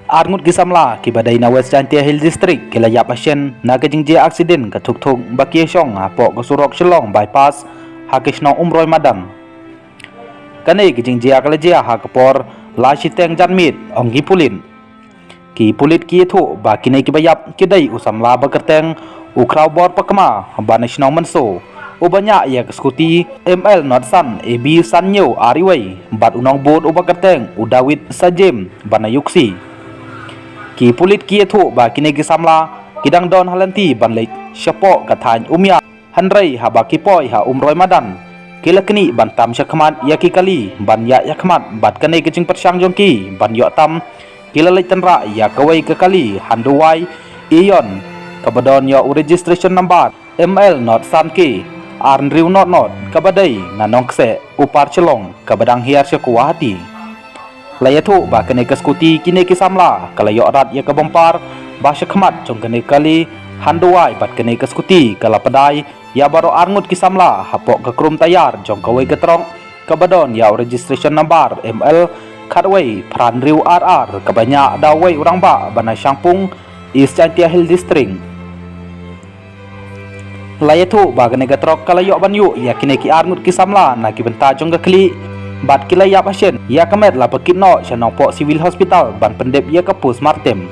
Arngut gisamla ki badai na West Chantia Hill District kila yap asyen na kejingje aksiden ka thuk bakie syong po ka surok Shillong bypass hakisno umroy madam kanai kejingje akalaje ha kapor la siteng janmit onggi pulin ki pulit ki thu ba kinai ki bayap kidai usamla bakerteng ukraw bor pakma banishno manso ubanya ya skuti ML not san AB sanyo ariwai bat unong bot ubakerteng udawit sajem banayuksi ki pulit ki thu ba kini ki samla kidang don halanti banlek syapo kathan umya hanrei ha ba ki poi ha umroi madan kilakni bantam syakmat ya ki kali ban ya yakmat bat kanai kecing persyang jongki ban yo tam kilalai tenra ya kawai ke kali handuwai ion kabadon yo registration number ML not san ki arnriu not kabadai nanong kse upar celong kabadang hiar syakuwati layatu ba kene keskuti kini kisamla kalayo rat ya kabompar ba syakmat jong kene kali handuai bat kene keskuti kala pedai ya baro arngut kisamla hapok ke krum tayar jong kawai ketrong kabadon ya registration number ML khatwai pranriu RR kabanya dawai urang ba bana syangpung East Chantia Hill District layatu ba kene ketrok kalayo banyu ya kine ki arngut kisamla na ki benta jong kali bat kila ya pasien ya kemet la pekit no chanong po civil hospital ban pendep ya ke pus martem